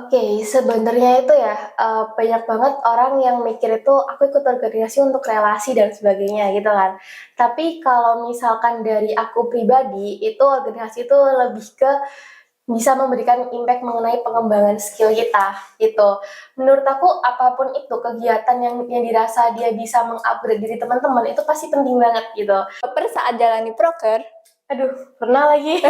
Oke, sebenarnya itu ya, banyak banget orang yang mikir itu, aku ikut organisasi untuk relasi dan sebagainya gitu kan. Tapi kalau misalkan dari aku pribadi, itu organisasi itu lebih ke bisa memberikan impact mengenai pengembangan skill kita, gitu. Menurut aku apapun itu kegiatan yang dirasa dia bisa meng-upgrade diri teman-teman, itu pasti penting banget gitu. Baper saat jalani proker. Aduh, pernah lagi.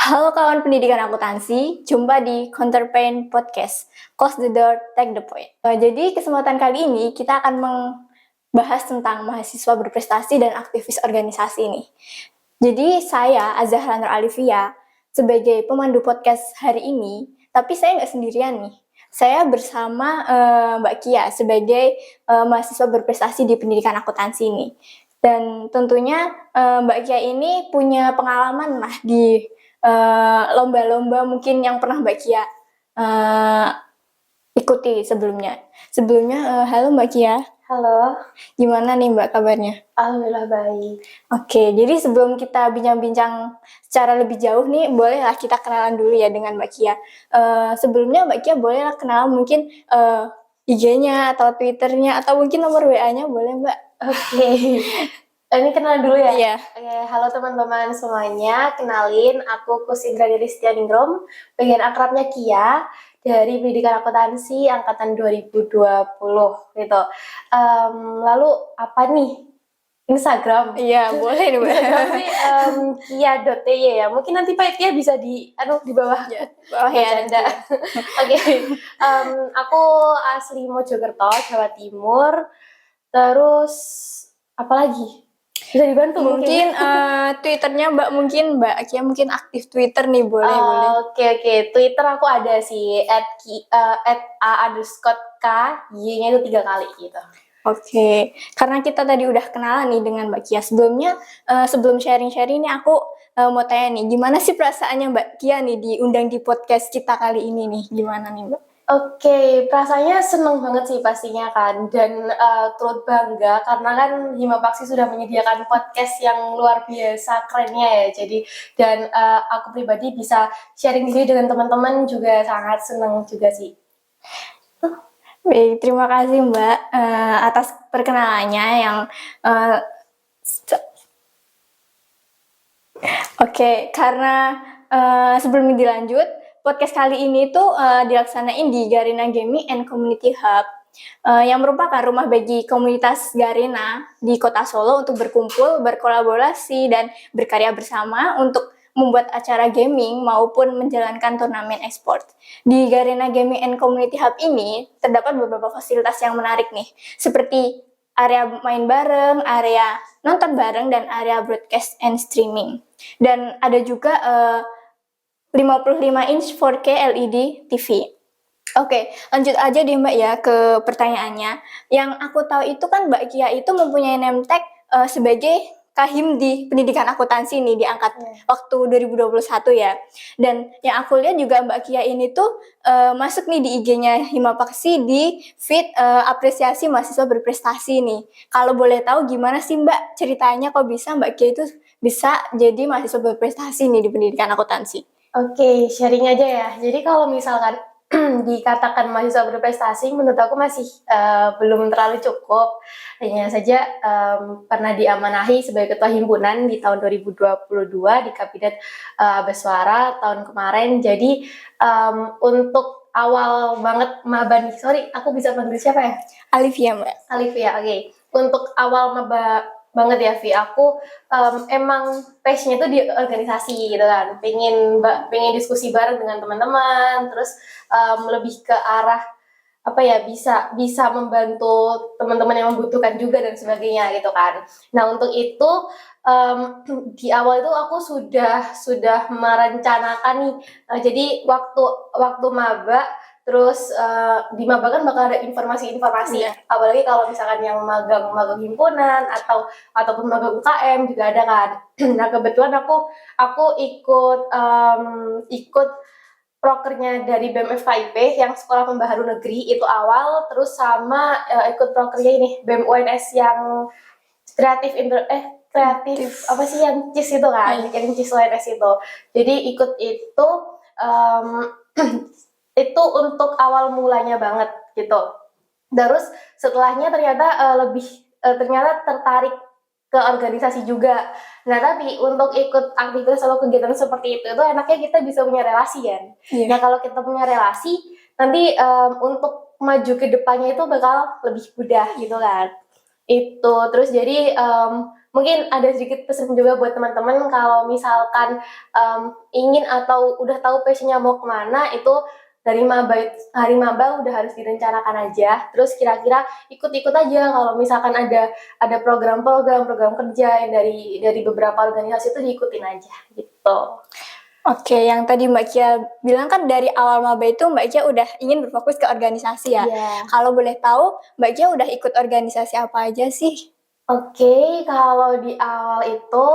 Halo kawan pendidikan akuntansi, jumpa di Counterpain Podcast. Close the door, take the point. Jadi kesempatan kali ini kita akan membahas tentang mahasiswa berprestasi dan aktivis organisasi nih. Jadi saya, Azahra Nur Alifia, sebagai pemandu podcast hari ini, tapi saya nggak sendirian nih. Saya bersama Mbak Kia sebagai mahasiswa berprestasi di pendidikan akuntansi ini. Dan tentunya Mbak Kia ini punya pengalaman lah di lomba-lomba mungkin yang pernah Mbak Kia ikuti sebelumnya. Halo Mbak Kia. Halo, Gimana nih Mbak kabarnya? alhamdulillah baik. Oke, jadi sebelum kita bincang-bincang secara lebih jauh nih, bolehlah kita kenalan dulu ya dengan Mbak Kia. Sebelumnya Mbak Kia bolehlah kenalan mungkin IG-nya atau Twitter-nya atau mungkin nomor WA-nya boleh Mbak? Oke. Ini kenalan dulu ya? Iya. Oke, halo teman-teman semuanya, kenalin aku Kusindra Delistianingrum, bagian akrabnya Kia, dari Pendidikan Akuntansi Angkatan 2020, gitu. Lalu apa nih? Instagram? Iya, boleh nih Mbak. Instagram sih kia.ty ya, mungkin nanti Pak Kia bisa di bawah. Ya, bawah ya. Bercanda. Oke, aku asli Mojokerto, Jawa Timur, terus apa lagi? Bisa dibantu Mungkin Twitternya Mbak, mungkin Mbak Kia mungkin aktif Twitter nih, boleh. Oke. Twitter aku ada sih @a_k, y-nya itu 3 kali gitu. Oke, karena kita tadi udah kenalan nih dengan Mbak Kia. Sebelumnya, sebelum sharing-sharing ini aku mau tanya nih, gimana sih perasaannya Mbak Kia nih diundang di podcast kita kali ini nih? Gimana nih Mbak? Oke, perasaannya seneng banget sih pastinya kan, dan turut bangga karena kan Himapaksi sudah menyediakan podcast yang luar biasa kerennya ya. Jadi dan aku pribadi bisa sharing di sini dengan teman-teman juga sangat seneng juga sih. Baik, terima kasih Mbak atas perkenalannya yang Oke, karena sebelum dilanjut, podcast kali ini tuh dilaksanain di Garena Gaming and Community Hub yang merupakan rumah bagi komunitas Garena di Kota Solo untuk berkumpul, berkolaborasi, dan berkarya bersama untuk membuat acara gaming maupun menjalankan turnamen e-sport. Di Garena Gaming and Community Hub ini terdapat beberapa fasilitas yang menarik nih, seperti area main bareng, area nonton bareng, dan area broadcast and streaming. Dan ada juga 55 inch 4K LED TV. Oke, lanjut aja deh Mbak ya ke pertanyaannya. Yang aku tahu itu kan Mbak Kia itu mempunyai name tag sebagai Kahim di pendidikan akuntansi nih diangkat waktu 2021 ya. Dan yang aku lihat juga Mbak Kia ini tuh masuk nih di IG-nya Himapaksi di feed apresiasi mahasiswa berprestasi nih. Kalau boleh tahu gimana sih Mbak ceritanya kok bisa Mbak Kia itu bisa jadi mahasiswa berprestasi nih di pendidikan akuntansi? Oke, sharing aja ya. Jadi kalau misalkan dikatakan mahasiswa berprestasi, menurut aku masih belum terlalu cukup. Hanya saja pernah diamanahi sebagai ketua himpunan di tahun 2022 di Kabinet Baswara tahun kemarin. Jadi untuk awal banget maba nih, sorry, aku bisa panggil siapa ya? Alifia Mbak. Alifia, oke. Untuk awal maba banget ya Vi, aku emang passionnya tuh di organisasi gitu kan, pengen diskusi bareng dengan teman-teman, terus lebih ke arah apa ya, bisa membantu teman-teman yang membutuhkan juga dan sebagainya gitu kan. Nah untuk itu di awal itu aku sudah merencanakan nih, jadi waktu maba. Terus di maba kan bakal ada informasi-informasi, apalagi kalau misalkan yang magang himpunan ataupun magang UKM juga ada kan. Nah kebetulan aku ikut prokernya dari BEM FKIP yang Sekolah Pembaharu Negeri itu awal, terus sama ikut prokernya ini BEM UNS yang kreatif apa sih yang CIS itu kan, yang CIS LNS itu. Jadi ikut itu itu untuk awal mulanya banget gitu. Terus setelahnya ternyata ternyata tertarik ke organisasi juga. Nah, tapi untuk ikut aktivitas atau kegiatan seperti itu enaknya kita bisa punya relasi kan. Nah, kalau kita punya relasi, nanti untuk maju ke depannya itu bakal lebih mudah gitu kan. Itu terus jadi mungkin ada sedikit pesan juga buat teman-teman kalau misalkan ingin atau udah tahu passionnya mau kemana itu dari hari maba udah harus direncanakan aja. Terus kira-kira ikut-ikut aja kalau misalkan ada program kerja yang dari beberapa organisasi itu diikutin aja gitu. Oke, yang tadi Mbak Kia bilang kan dari awal maba itu Mbak Kia udah ingin berfokus ke organisasi ya. Iya. Kalau boleh tahu, Mbak Kia udah ikut organisasi apa aja sih? Oke, kalau di awal itu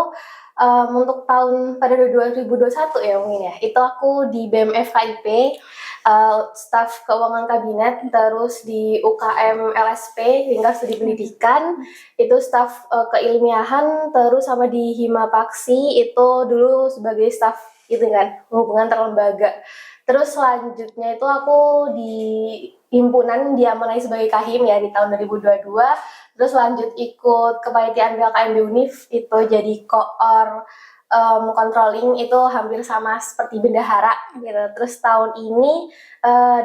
untuk tahun pada 2021 ya mungkin ya, itu aku di BEM FKIP, staf keuangan kabinet, terus di UKM LSP, Lingkar Studi Pendidikan, itu staf keilmiahan, terus sama di Himapaksi itu dulu sebagai staf gitu kan, hubungan terlembaga. Terus selanjutnya itu aku di himpunan diamanai sebagai Kahim ya di tahun 2022. Terus lanjut ikut kepanitiaan BKMB Unif itu jadi koor controlling itu hampir sama seperti bendahara gitu. Terus tahun ini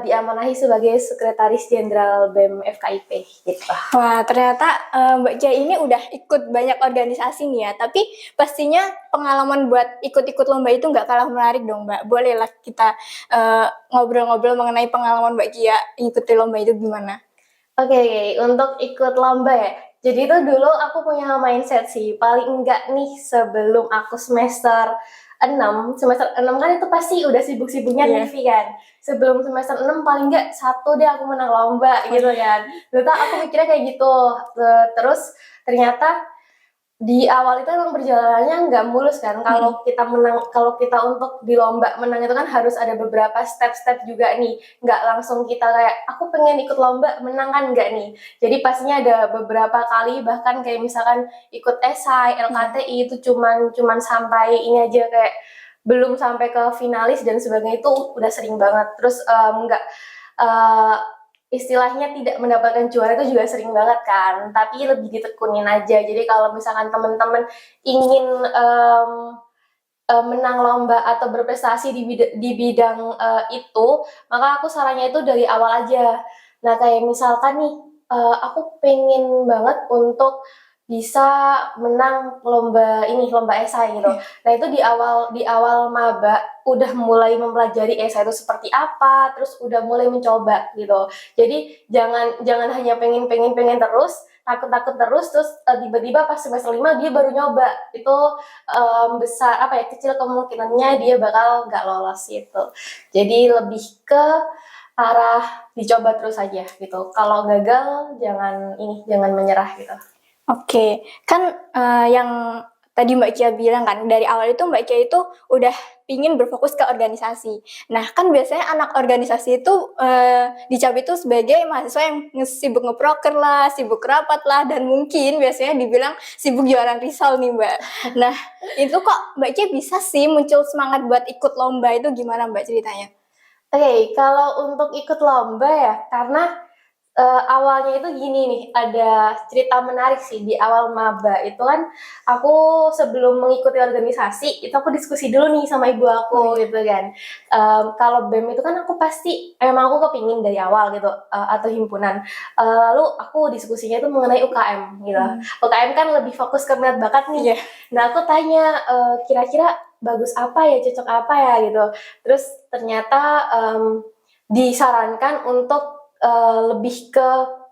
diamanahi sebagai sekretaris jenderal BEM FKIP gitu. Wah, ternyata Mbak Kia ini udah ikut banyak organisasi nih ya. Tapi pastinya pengalaman buat ikut-ikut lomba itu nggak kalah menarik dong Mbak. Bolehlah kita ngobrol-ngobrol mengenai pengalaman Mbak Kia ikuti lomba itu gimana? Oke, untuk ikut lomba ya. Jadi itu dulu aku punya mindset sih, paling enggak nih sebelum aku semester 6 kan itu pasti udah sibuk-sibuknya TV kan. Sebelum semester 6 paling enggak satu deh aku menang lomba gitu kan. Dulu aku mikirnya kayak gitu. Terus ternyata di awal itu emang perjalanannya nggak mulus kan. Kalau kita menang, kalau kita untuk di lomba menang itu kan harus ada beberapa step-step juga nih. Nggak langsung kita kayak aku pengen ikut lomba menang kan nggak nih. Jadi pastinya ada beberapa kali bahkan kayak misalkan ikut esai, LKTI itu cuman sampai ini aja kayak belum sampai ke finalis dan sebagainya itu udah sering banget. Terus nggak istilahnya tidak mendapatkan juara itu juga sering banget kan, tapi lebih ditekunin aja. Jadi kalau misalkan teman-teman ingin menang lomba atau berprestasi di bidang itu, maka aku sarannya itu dari awal aja. Nah kayak misalkan nih, aku pengen banget untuk bisa menang lomba esai gitu. Nah itu di awal maba udah mulai mempelajari esai itu seperti apa, terus udah mulai mencoba gitu. Jadi jangan hanya pengen terus, takut terus tiba-tiba pas semester 5 dia baru nyoba. Itu besar kecil kemungkinannya dia bakal nggak lolos gitu. Jadi lebih ke arah dicoba terus aja gitu. Kalau gagal jangan menyerah gitu. Oke, kan yang tadi Mbak Kia bilang kan, dari awal itu Mbak Kia itu udah pingin berfokus ke organisasi. Nah, kan biasanya anak organisasi itu dicap itu sebagai mahasiswa yang sibuk ngeproker lah, sibuk rapat lah, dan mungkin biasanya dibilang sibuk jualan risol nih Mbak. Nah, itu kok Mbak Kia bisa sih muncul semangat buat ikut lomba itu gimana Mbak ceritanya? Oke, kalau untuk ikut lomba ya, karena awalnya itu gini nih, ada cerita menarik sih di awal maba itu kan aku sebelum mengikuti organisasi itu aku diskusi dulu nih sama ibu aku gitu kan. Kalau BEM itu kan aku pasti emang aku kepingin dari awal gitu atau himpunan. Lalu aku diskusinya itu mengenai UKM gitu. UKM kan lebih fokus ke minat bakat nih. Nah aku tanya kira-kira bagus apa ya, cocok apa ya gitu. Terus ternyata disarankan untuk lebih ke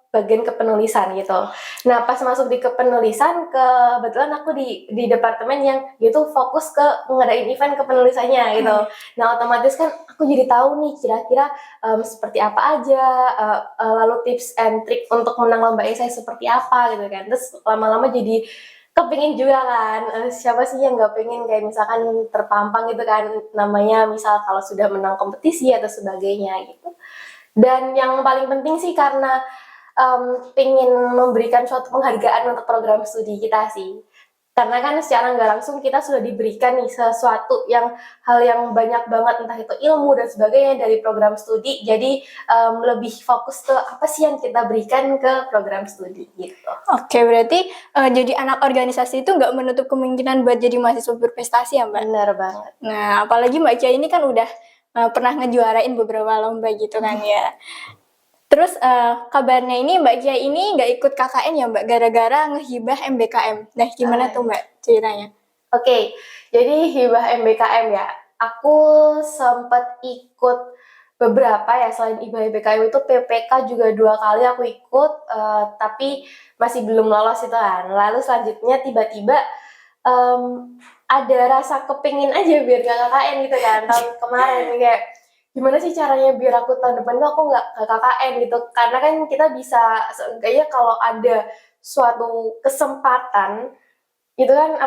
bagian kepenulisan gitu. Nah pas masuk di kepenulisan, kebetulan aku di departemen yang gitu fokus ke ngadain event kepenulisannya gitu. Nah otomatis kan aku jadi tahu nih kira-kira seperti apa aja, lalu tips and trick untuk menang lomba esai seperti apa gitu kan. Terus lama-lama jadi kepingin juga kan, siapa sih yang nggak pengen kayak misalkan terpampang gitu kan namanya misal kalau sudah menang kompetisi atau sebagainya gitu. Dan yang paling penting sih karena pengen memberikan suatu penghargaan untuk program studi kita sih. Karena kan secara nggak langsung kita sudah diberikan nih sesuatu hal yang banyak banget, entah itu ilmu dan sebagainya dari program studi. Jadi lebih fokus ke apa sih yang kita berikan ke program studi gitu. Oke, berarti jadi anak organisasi itu nggak menutup kemungkinan buat jadi mahasiswa berprestasi ya, Mbak? Benar banget. Nah, apalagi Mbak Kia ini kan udah pernah ngejuarain beberapa lomba gitu kan ya. Terus kabarnya ini Mbak Kia ini nggak ikut KKN ya Mbak, gara-gara ngehibah MBKM. Nah, gimana tuh Mbak ceritanya? Oke, jadi hibah MBKM ya. Aku sempat ikut beberapa ya, selain hibah MBKM itu PPK juga 2 kali aku ikut, tapi masih belum lolos itu kan. Lalu selanjutnya tiba-tiba ada rasa kepingin aja biar gak KKN gitu kan tahun kemarin, kayak gimana sih caranya biar aku tahun depan tuh aku nggak ke KKN gitu, karena kan kita bisa seenggaknya kalau ada suatu kesempatan itu kan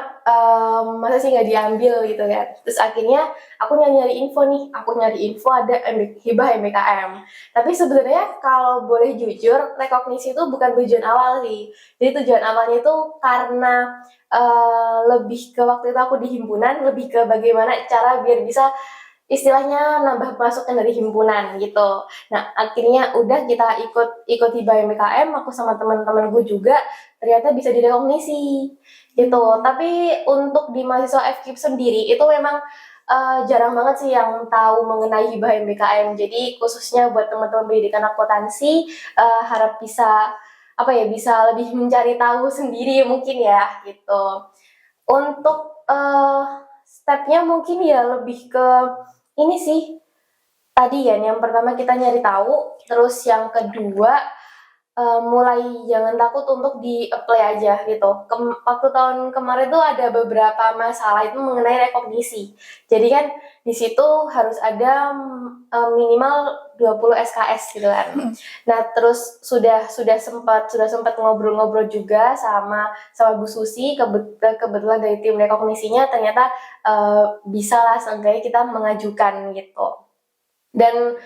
masa sih nggak diambil gitu kan. Terus akhirnya aku nyari info nih, aku nyari info ada hibah MBKM. Tapi sebenarnya kalau boleh jujur, rekognisi itu bukan tujuan awal sih. Jadi tujuan awalnya itu karena lebih ke waktu itu aku di himpunan, lebih ke bagaimana cara biar bisa istilahnya nambah masukan dari himpunan gitu. Nah akhirnya udah kita ikut hibah MBKM, aku sama teman-temanku juga ternyata bisa direkognisi gitu. Tapi untuk di mahasiswa FKIP sendiri itu memang jarang banget sih yang tahu mengenai hibah MBKM. Jadi khususnya buat teman-teman pendidikan akuntansi, harap bisa bisa lebih mencari tahu sendiri mungkin ya gitu. Untuk stepnya mungkin ya lebih ke ini sih, tadi ya yang pertama kita nyari tahu, terus yang kedua mulai jangan takut untuk di-apply aja gitu. Waktu tahun kemarin tuh ada beberapa masalah itu mengenai rekognisi. Jadi kan di situ harus ada minimal 20 SKS gitu kan. Nah, terus sudah sempat ngobrol-ngobrol juga sama Bu Susi, kebetulan dari tim rekognisinya ternyata bisa lah seenggaknya kita mengajukan gitu. Dan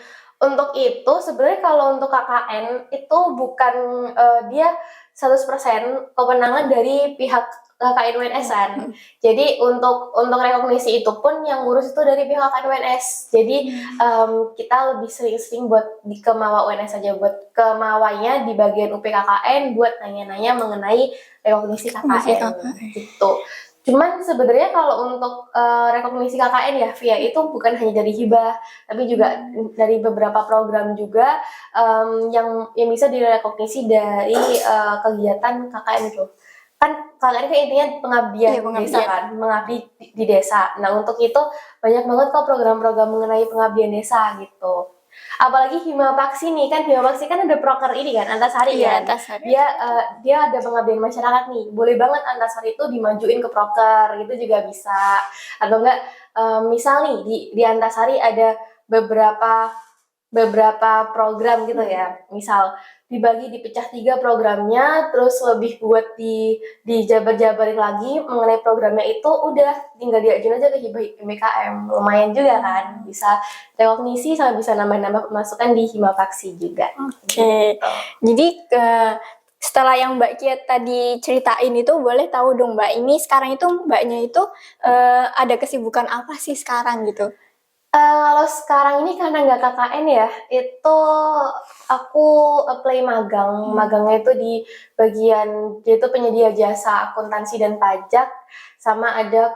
untuk itu sebenarnya kalau untuk KKN itu bukan dia 100% kewenangan dari pihak KKN UNS-an. Jadi untuk rekognisi itu pun yang ngurus itu dari pihak KKN UNS. Jadi kita lebih sering-sering buat di Kemawa UNS saja, buat Kemawanya di bagian UPKKN buat nanya-nanya mengenai rekognisi KKN gitu. Cuman sebenarnya kalau untuk rekognisi KKN ya, Via itu bukan hanya dari hibah, tapi juga dari beberapa program juga yang bisa direkognisi dari kegiatan KKN itu. Kan KKN kan intinya pengabdian desa kan, mengabdi di desa. Nah untuk itu banyak banget kok program-program mengenai pengabdian desa gitu. Apalagi Himapaksi nih kan, Himapaksi kan ada proker ini kan, Antasari kan. Antasari. Dia ada pengabdian masyarakat nih. Boleh banget Antasari itu dimajuin ke proker, gitu juga bisa. Atau enggak misal nih di Antasari ada beberapa program gitu ya. Misal dipecah 3 programnya, terus lebih buat dijabar-jabarin lagi mengenai programnya itu, udah tinggal diajuin aja ke hibah MBKM. Lumayan juga kan, bisa rekognisi sama bisa nambah-nambah masukan di Himapaksi juga. Oke. Jadi setelah yang Mbak Kia tadi ceritain itu, boleh tahu dong Mbak, ini sekarang itu Mbaknya itu ada kesibukan apa sih sekarang gitu? Kalau sekarang ini karena nggak KKN ya, itu aku apply magang. Magangnya itu di bagian, dia itu penyedia jasa akuntansi dan pajak, sama ada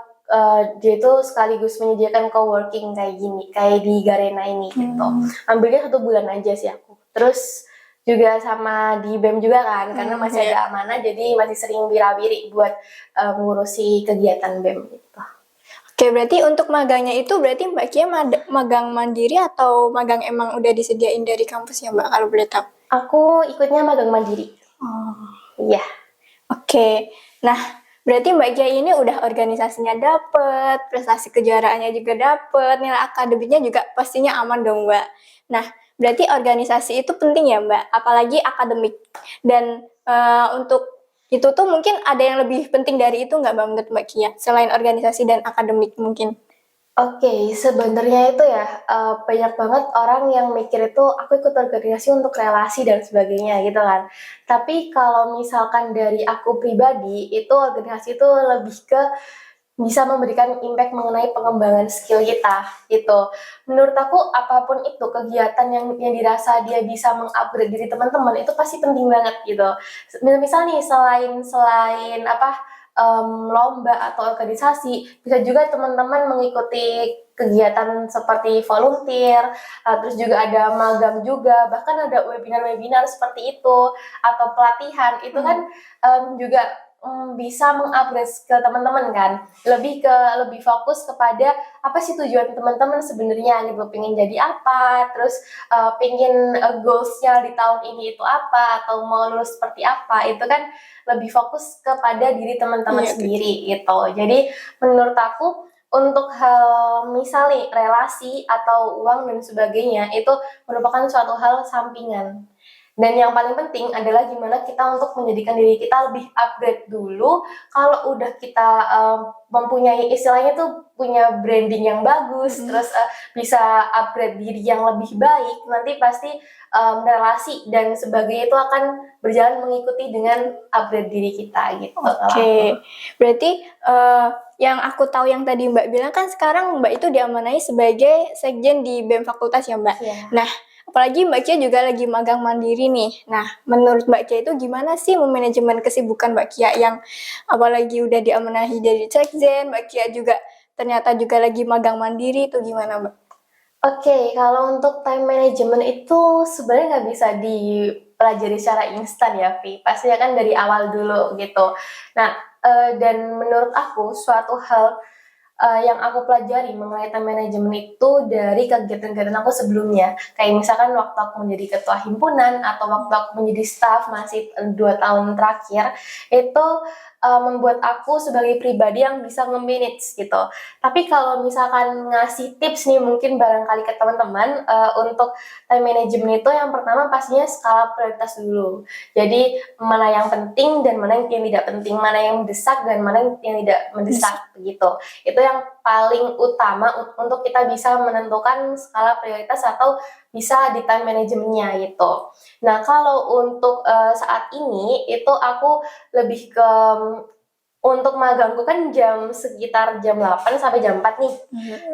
dia itu sekaligus menyediakan coworking kayak gini, kayak di Garena ini gitu. Ambilnya 1 bulan aja sih aku. Terus juga sama di BEM juga kan, karena masih ada amanah, jadi masih sering wira-wiri buat ngurusi kegiatan BEM gitu. Oke, berarti untuk magangnya itu berarti Mbak Kia magang mandiri atau magang emang udah disediain dari kampus ya Mbak, kalau boleh tahu? Aku ikutnya magang mandiri. Iya. Oke. Nah, berarti Mbak Kia ini udah organisasinya dapet, prestasi kejuaraannya juga dapet, nilai akademiknya juga pastinya aman dong Mbak. Nah, berarti organisasi itu penting ya Mbak, apalagi akademik. Dan untuk itu tuh mungkin ada yang lebih penting dari itu nggak Mbak menurut Mbak Kia, selain organisasi dan akademik mungkin? Oke, sebenarnya itu ya, banyak banget orang yang mikir itu, aku ikut organisasi untuk relasi dan sebagainya gitu kan. Tapi kalau misalkan dari aku pribadi, itu organisasi itu lebih ke bisa memberikan impact mengenai pengembangan skill kita, gitu. Menurut aku apapun itu kegiatan yang dirasa dia bisa meng-upgrade diri teman-teman itu pasti penting banget gitu. Misal nih selain selain apa, lomba atau organisasi, bisa juga teman-teman mengikuti kegiatan seperti volunteer, terus juga ada magang juga, bahkan ada webinar-webinar seperti itu, atau pelatihan, itu kan, juga bisa meng-upgrade skill teman-teman kan, lebih fokus kepada apa sih tujuan teman-teman sebenarnya gitu, pengen jadi apa, terus pengen goals-nya di tahun ini itu apa, atau mau lulus seperti apa, itu kan lebih fokus kepada diri teman-teman Iya, betul. sendiri gitu. Jadi menurut aku untuk hal misal nih relasi atau uang dan sebagainya itu merupakan suatu hal sampingan. Dan yang paling penting adalah gimana kita untuk menjadikan diri kita lebih upgrade dulu. Kalau udah kita mempunyai istilahnya tuh punya branding yang bagus, Mm-mm. terus bisa upgrade diri yang lebih baik, nanti pasti relasi dan sebagainya itu akan berjalan mengikuti dengan upgrade diri kita gitu kalau aku. Oke, berarti yang aku tahu yang tadi Mbak bilang kan sekarang Mbak itu diamanai sebagai sekjen di BEM Fakultas ya Mbak. Iya. Nah, apalagi Mbak Kia juga lagi magang mandiri nih. Nah, menurut Mbak Kia itu gimana sih memanajemen kesibukan Mbak Kia yang apalagi udah diamanahi dari sekjen, Mbak Kia juga ternyata juga lagi magang mandiri itu gimana Mbak? Oke, kalau untuk time management itu sebenarnya nggak bisa dipelajari secara instan ya, Vi. Pastinya kan dari awal dulu gitu. Nah, dan menurut aku suatu hal yang aku pelajari mengenai time management itu dari kegiatan-kegiatan aku sebelumnya. Kayak misalkan waktu aku menjadi ketua himpunan atau waktu aku menjadi staff masih 2 tahun terakhir, itu membuat aku sebagai pribadi yang bisa nge-manage gitu. Tapi kalau misalkan ngasih tips nih mungkin barangkali ke teman-teman untuk time management itu yang pertama pastinya skala prioritas dulu. Jadi mana yang penting dan mana yang tidak penting, mana yang mendesak dan mana yang tidak mendesak begitu. Itu yang paling utama untuk kita bisa menentukan skala prioritas atau bisa di time manajemennya gitu. Nah kalau untuk saat ini itu aku lebih ke untuk magangku kan sekitar jam 8 sampai jam 4 nih.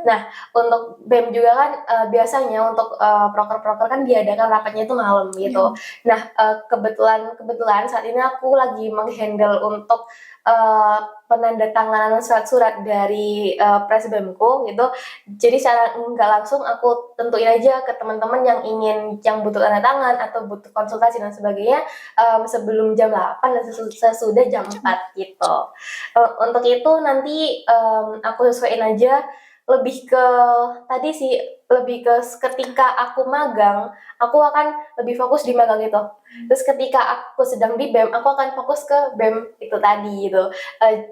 Nah, untuk BEM juga kan biasanya untuk proker-proker kan diadakan rapatnya itu malam gitu. Nah, kebetulan saat ini aku lagi menghandle untuk penandatanganan surat-surat dari pres BEM-ku gitu. Jadi secara nggak langsung aku tentuin aja ke teman-teman yang butuh tanda tangan atau butuh konsultasi dan sebagainya sebelum jam 8 dan sesudah jam 4 gitu. Untuk itu nanti aku sesuaiin aja lebih ke tadi sih lebih ke ketika aku magang, aku akan lebih fokus di magang itu. Terus ketika aku sedang di BEM, aku akan fokus ke BEM itu tadi gitu.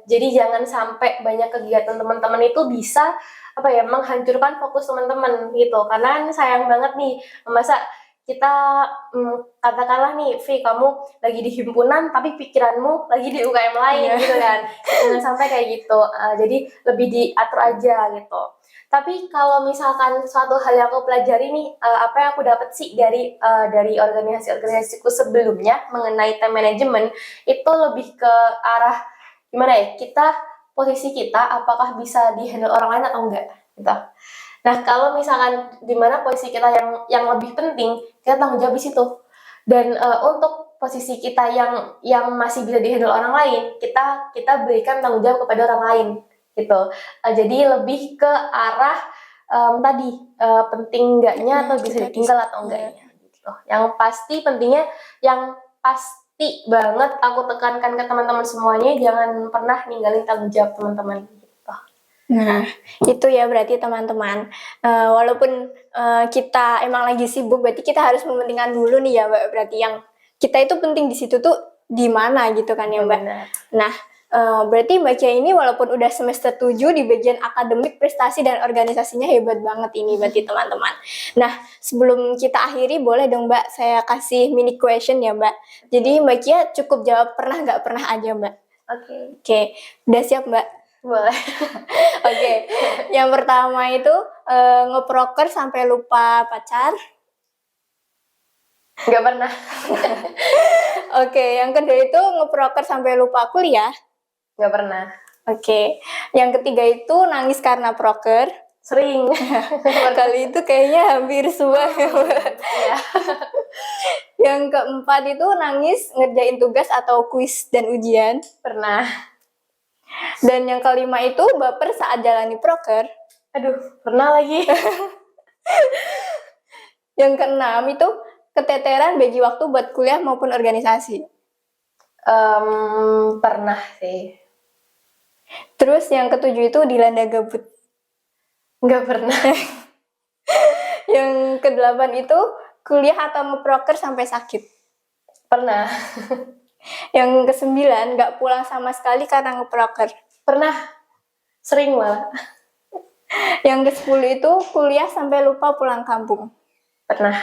Jadi jangan sampai banyak kegiatan teman-teman itu bisa apa ya menghancurkan fokus teman-teman gitu. Karena kan sayang banget nih, masa kita katakanlah nih, Vi, kamu lagi di himpunan tapi pikiranmu lagi di UKM lain gitu kan. Jangan sampai kayak gitu. Jadi lebih diatur aja gitu. Tapi kalau misalkan suatu hal yang aku pelajari nih, apa yang aku dapat sih dari organisasi-organisasiku sebelumnya mengenai time management itu lebih ke arah gimana ya? Posisi kita apakah bisa di-handle orang lain atau enggak gitu. Nah, kalau misalkan di mana posisi kita yang lebih penting, kita tanggung jawab di situ. Dan untuk posisi kita yang masih bisa dihandle orang lain, kita berikan tanggung jawab kepada orang lain gitu. Jadi lebih ke arah tadi penting enggaknya atau bisa ditinggal atau enggaknya gitu. Yang pasti pentingnya yang pasti banget aku tekankan ke teman-teman semuanya jangan pernah ninggalin tanggung jawab teman-teman gitu. Nah, itu ya berarti teman-teman. Walaupun kita emang lagi sibuk, berarti kita harus mementingkan dulu nih ya, Mbak. Berarti yang kita itu penting di situ tuh di mana gitu kan ya, Mbak. Benar. Nah, berarti Mbak Kia ini walaupun udah semester 7 di bagian akademik, prestasi dan organisasinya hebat banget ini berarti teman-teman. Nah, sebelum kita akhiri boleh dong Mbak saya kasih mini question ya, Mbak. Jadi Mbak Kia cukup jawab pernah nggak pernah aja, Mbak. Oke. Oke, udah siap Mbak? Boleh. Oke, yang pertama itu ngeproker sampai lupa pacar. Nggak pernah. Oke, yang kedua itu ngeproker sampai lupa kuliah. Nggak pernah. Oke, yang ketiga itu nangis karena proker. Sering. Kali itu kayaknya hampir semua ya, Mbak. Iya. Yang keempat itu nangis ngerjain tugas atau kuis dan ujian. Pernah. Dan yang kelima itu baper saat jalani proker. Aduh, pernah lagi. Yang keenam itu keteteran bagi waktu buat kuliah maupun organisasi. Pernah sih. Terus yang ketujuh itu dilanda gabut. Nggak pernah. Yang kedelapan itu kuliah atau ngeproker sampai sakit. Pernah. Yang kesembilan nggak pulang sama sekali karena ngeproker. Pernah. Sering malah. Yang ke-10 itu kuliah sampai lupa pulang kampung. Pernah.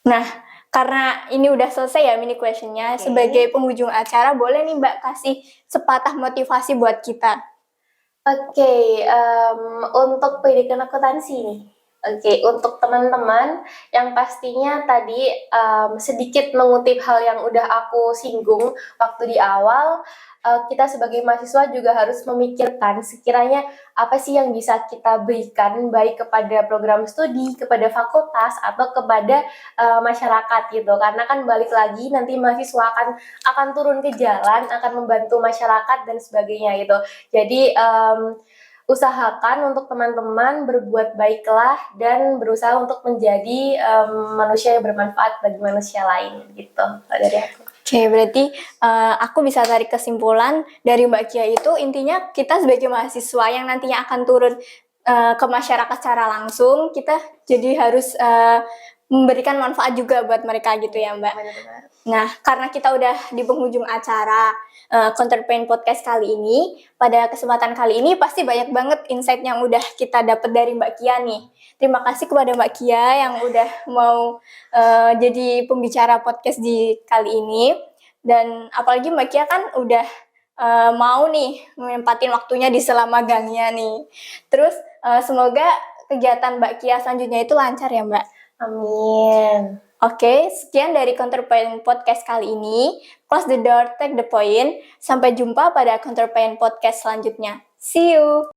Nah, karena ini udah selesai ya mini questionnya, sebagai penghujung acara boleh nih Mbak kasih sepatah motivasi buat kita. Oke, untuk pendidikan akuntansi nih. Oke, untuk teman-teman yang pastinya tadi sedikit mengutip hal yang udah aku singgung waktu di awal, kita sebagai mahasiswa juga harus memikirkan sekiranya apa sih yang bisa kita berikan baik kepada program studi, kepada fakultas atau kepada masyarakat gitu. Karena kan balik lagi nanti mahasiswa akan turun ke jalan, akan membantu masyarakat dan sebagainya gitu. Jadi usahakan untuk teman-teman berbuat baiklah dan berusaha untuk menjadi manusia yang bermanfaat bagi manusia lain gitu. Dari aku. Oke, berarti aku bisa tarik kesimpulan dari Mbak Kia itu intinya kita sebagai mahasiswa yang nantinya akan turun ke masyarakat secara langsung, kita jadi harus memberikan manfaat juga buat mereka gitu ya Mbak. Nah, karena kita udah di penghujung acara Counterpoint Podcast kali ini, pada kesempatan kali ini pasti banyak banget insight yang udah kita dapat dari Mbak Kia nih. Terima kasih kepada Mbak Kia yang udah mau jadi pembicara podcast di kali ini. Dan apalagi Mbak Kia kan udah mau nih menempatin waktunya di sela magangnya nih. Terus semoga kegiatan Mbak Kia selanjutnya itu lancar ya Mbak. Amin. Oke, sekian dari Counterpoint Podcast kali ini. Close the door, take the point. Sampai jumpa pada Counterpoint Podcast selanjutnya. See you!